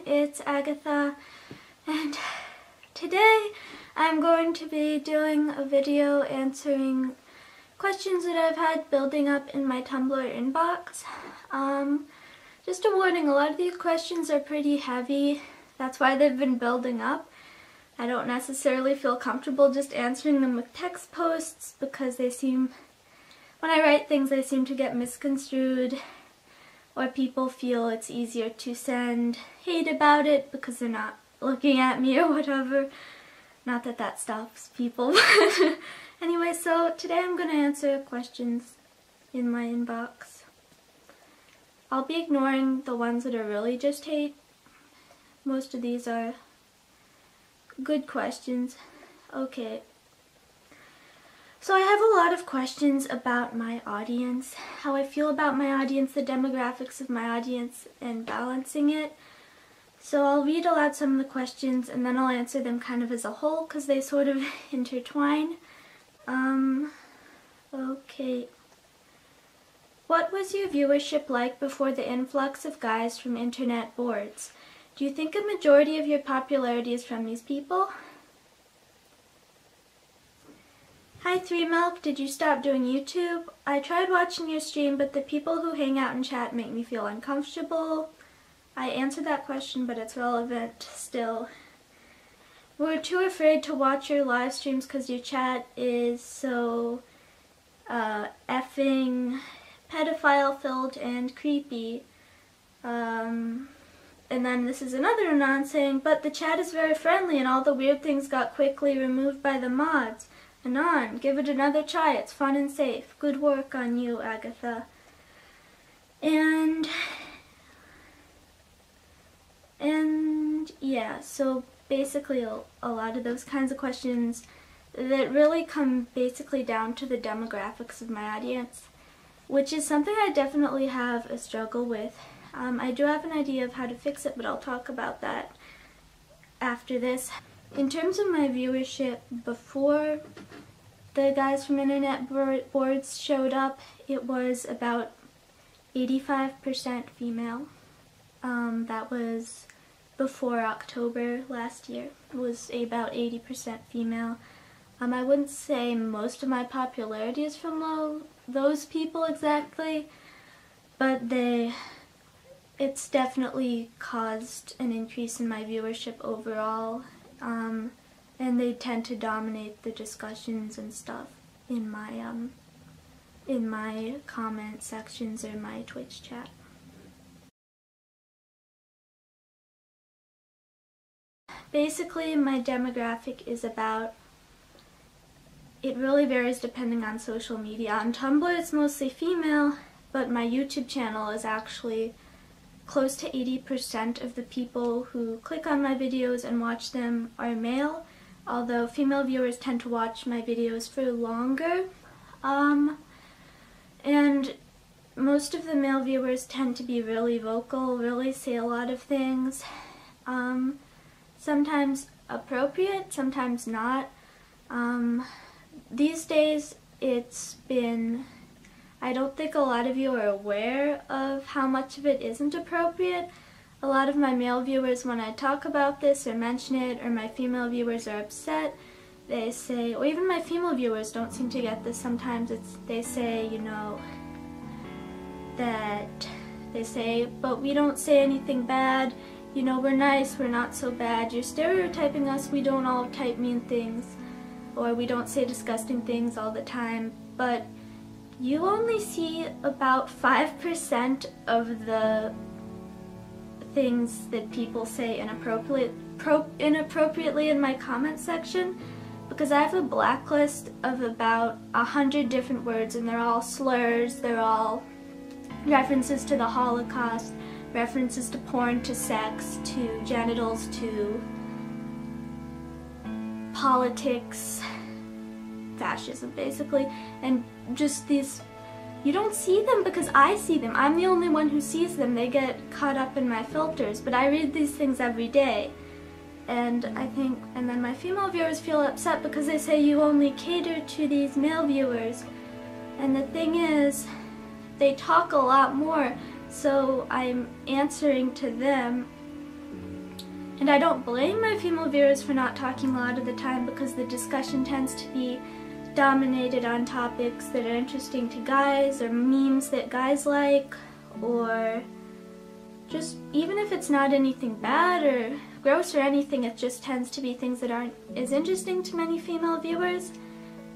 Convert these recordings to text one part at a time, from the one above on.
it's Agatha, and today I'm going to be doing a video answering questions that I've had building up in my Tumblr inbox. Just a warning, a lot of these questions are pretty heavy. That's why they've been building up. I don't necessarily feel comfortable just answering them with text posts because they seem, when I write things, they seem to get misconstrued, or people feel it's easier to send hate about it because they're not looking at me or whatever. Not that that stops people. Anyway, so today I'm going to answer questions in my inbox. I'll be ignoring the ones that are really just hate. Most of these are good questions. Okay. So I have a lot of questions about my audience, how I feel about my audience, the demographics of my audience, and balancing it. So I'll read aloud some of the questions and then I'll answer them kind of as a whole because they sort of intertwine. Okay. What was your viewership like before the influx of guys from internet boards? Do you think a majority of your popularity is from these people? Hi Threemilk, did you stop doing YouTube? I tried watching your stream, but the people who hang out and chat make me feel uncomfortable. I answered that question, but it's relevant still. We're too afraid to watch your live streams because your chat is so effing pedophile-filled and creepy. And then this is another anon saying, but the chat is very friendly and all the weird things got quickly removed by the mods. Anon, give it another try, it's fun and safe. Good work on you, Agatha. And yeah, so basically a lot of those kinds of questions that really come basically down to the demographics of my audience, which is something I definitely have a struggle with. I do have an idea of how to fix it, but I'll talk about that after this. In terms of my viewership before the guys from internet boards showed up, it was about 85% female. That was before October last year. It was about 80% female. I wouldn't say most of my popularity is from those people exactly, but it's definitely caused an increase in my viewership overall, and they tend to dominate the discussions and stuff in my comment sections or my Twitch chat. Basically, my demographic is about, it really varies depending on social media. On Tumblr it's mostly female, but my YouTube channel is actually close to 80% of the people who click on my videos and watch them are male, although female viewers tend to watch my videos for longer. And most of the male viewers tend to be really vocal, really say a lot of things. Sometimes appropriate, sometimes not. These days it's been, I don't think a lot of you are aware of how much of it isn't appropriate. A lot of my male viewers, when I talk about this or mention it, or my female viewers are upset, they say, or even my female viewers don't seem to get this sometimes, they say, you know, that they say, but we don't say anything bad, you know, we're nice, we're not so bad, you're stereotyping us, we don't all type mean things, or we don't say disgusting things all the time, but you only see about 5% of the things that people say inappropriately in my comment section, because I have a blacklist of about 100 different words, and they're all slurs, they're all references to the Holocaust, references to porn, to sex, to genitals, to politics, fascism basically, and just these, you don't see them because I see them. I'm the only one who sees them. They get caught up in my filters, but I read these things every day. And I think, and then my female viewers feel upset because they say you only cater to these male viewers. And the thing is, they talk a lot more, so I'm answering to them And I don't blame my female viewers for not talking a lot of the time, because the discussion tends to be dominated on topics that are interesting to guys, or memes that guys like, or just even if it's not anything bad or gross or anything, it just tends to be things that aren't as interesting to many female viewers.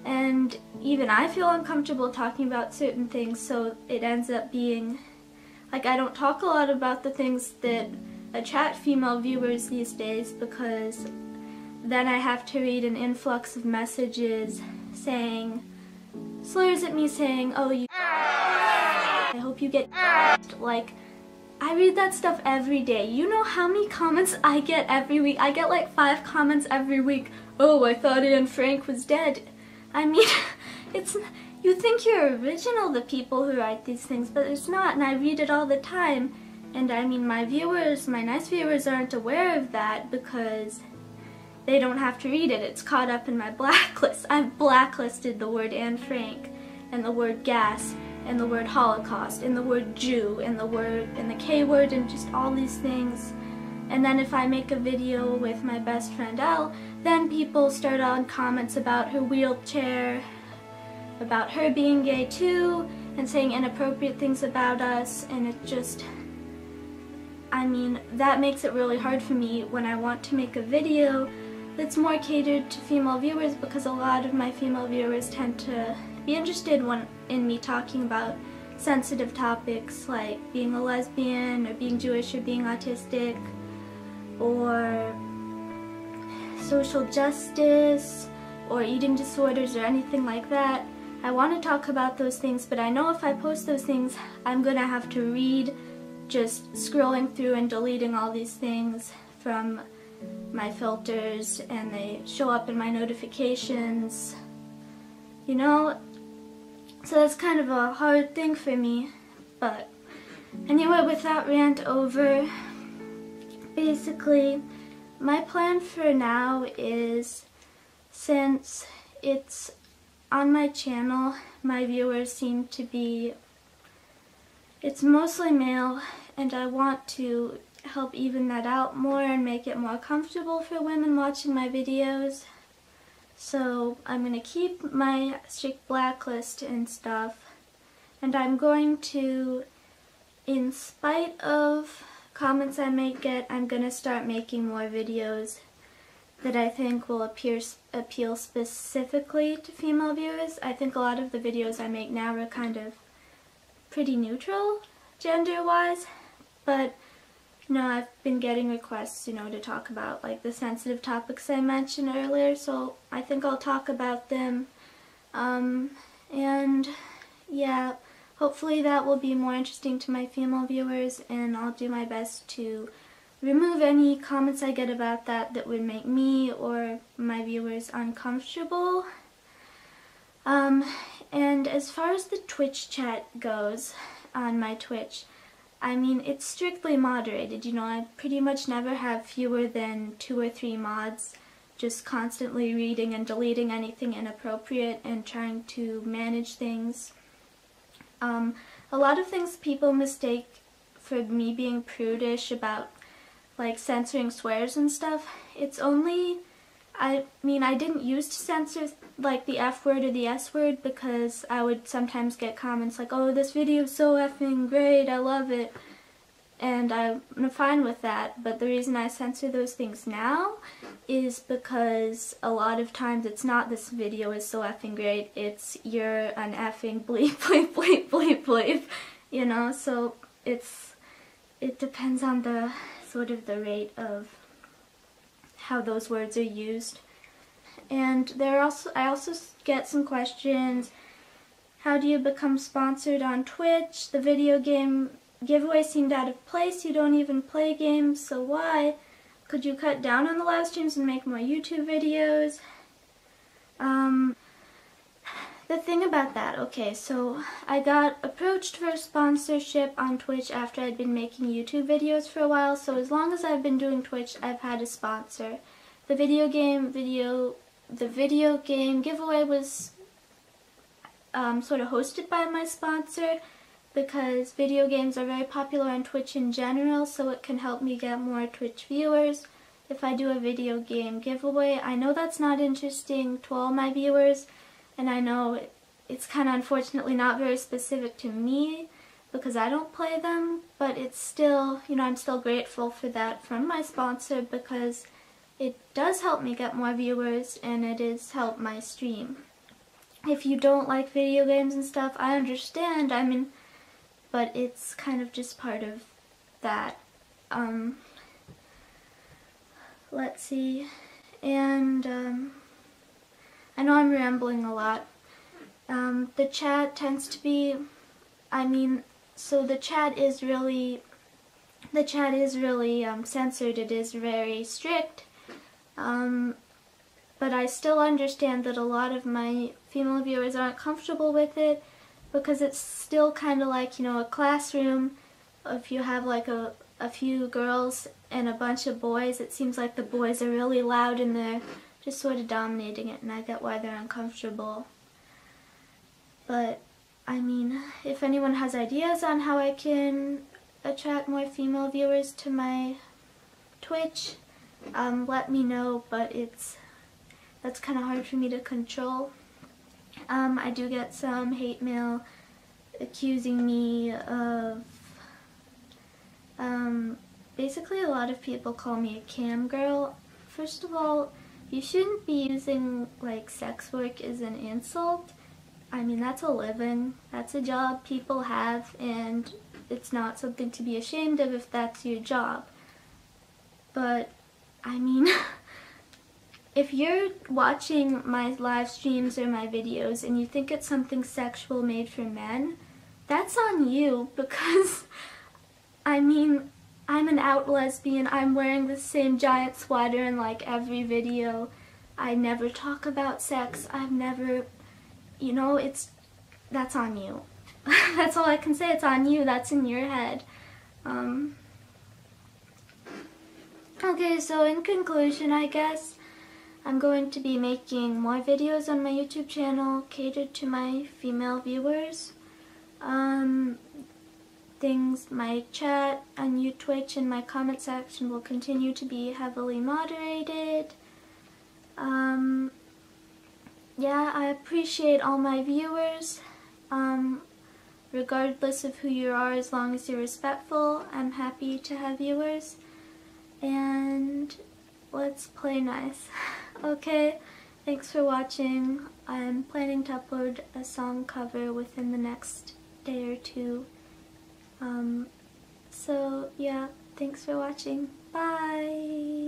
And even I feel uncomfortable talking about certain things, so it ends up being like I don't talk a lot about the things that attract female viewers these days, because then I have to read an influx of messages saying slurs at me, saying, "Oh, you I hope you get like." I read that stuff every day. You know how many comments I get every week? I get like 5 comments every week. "Oh, I thought Annefrank was dead." I mean, it's, you think you're original, the people who write these things, but it's not, and I read it all the time. And I mean, my viewers, my nice viewers, aren't aware of that because they don't have to read it. It's caught up in my blacklist. I've blacklisted the word Annefrank, and the word gas, and the word Holocaust, and the word Jew, and the K word, and just all these things. And then if I make a video with my best friend Elle, then people start on comments about her wheelchair, about her being gay too, and saying inappropriate things about us, and it just, I mean, that makes it really hard for me when I want to make a video that's more catered to female viewers, because a lot of my female viewers tend to be interested in me talking about sensitive topics like being a lesbian, or being Jewish, or being autistic, or social justice, or eating disorders, or anything like that. I want to talk about those things, but I know if I post those things, I'm gonna have to read just scrolling through and deleting all these things from my filters, and they show up in my notifications, you know? So that's kind of a hard thing for me. But anyway, with that rant over, basically my plan for now is, since it's on my channel, my viewers seem to be, it's mostly male, and I want to help even that out more and make it more comfortable for women watching my videos. So I'm going to keep my strict blacklist and stuff, and I'm going to, in spite of comments I may get, I'm going to start making more videos that I think will appeal specifically to female viewers. I think a lot of the videos I make now are kind of pretty neutral gender-wise, but you know, I've been getting requests, you know, to talk about like the sensitive topics I mentioned earlier, so I think I'll talk about them. And yeah, hopefully that will be more interesting to my female viewers, and I'll do my best to remove any comments I get about that would make me or my viewers uncomfortable. And as far as the Twitch chat goes on my Twitch, I mean, it's strictly moderated, you know, I pretty much never have fewer than 2 or 3 mods just constantly reading and deleting anything inappropriate and trying to manage things. A lot of things people mistake for me being prudish about, like censoring swears and stuff. It's only, I mean, I didn't used to censor like the F word or the S word, because I would sometimes get comments like, "Oh, this video is so effing great, I love it," and I'm fine with that. But the reason I censor those things now is because a lot of times it's not "this video is so effing great," it's "you're an effing bleep bleep bleep bleep bleep," you know. So it depends on the sort of the rate of how those words are used. And I also get some questions. How do you become sponsored on Twitch? The video game giveaway seemed out of place. You don't even play games, so why? Could you cut down on the live streams and make more YouTube videos? The thing about that, okay, so I got approached for a sponsorship on Twitch after I'd been making YouTube videos for a while, so as long as I've been doing Twitch, I've had a sponsor. The video game giveaway was sort of hosted by my sponsor, because video games are very popular on Twitch in general, so it can help me get more Twitch viewers. if I do a video game giveaway. I know that's not interesting to all my viewers, and I know it's kind of unfortunately not very specific to me because I don't play them, but it's still, you know, I'm still grateful for that from my sponsor because it does help me get more viewers and it has helped my stream. If you don't like video games and stuff, I understand, I mean, but it's kind of just part of that. Let's see, and I know I'm rambling a lot. The chat tends to be, I mean, so the chat is really censored. It is very strict, but I still understand that a lot of my female viewers aren't comfortable with it because it's still kind of like, you know, a classroom. If you have like a few girls and a bunch of boys, it seems like the boys are really loud and they're just sort of dominating it, and I get why they're uncomfortable. But, I mean, if anyone has ideas on how I can attract more female viewers to my Twitch, let me know, but that's kind of hard for me to control. I do get some hate mail accusing me of, basically a lot of people call me a cam girl. First of all, you shouldn't be using, like, sex work as an insult. I mean, that's a living, that's a job people have, and it's not something to be ashamed of if that's your job. But, I mean, if you're watching my live streams or my videos and you think it's something sexual made for men, that's on you, because, I mean, I'm an out lesbian. I'm wearing the same giant sweater in like every video. I never talk about sex. I've never, you know, that's on you. That's all I can say. It's on you. That's in your head. Okay, so in conclusion, I guess I'm going to be making more videos on my YouTube channel catered to my female viewers. My chat on Twitch and my comment section will continue to be heavily moderated. Yeah, I appreciate all my viewers, regardless of who you are, as long as you're respectful. I'm happy to have viewers, and let's play nice. Okay, thanks for watching. I'm planning to upload a song cover within the next day or two. So yeah, thanks for watching. Bye!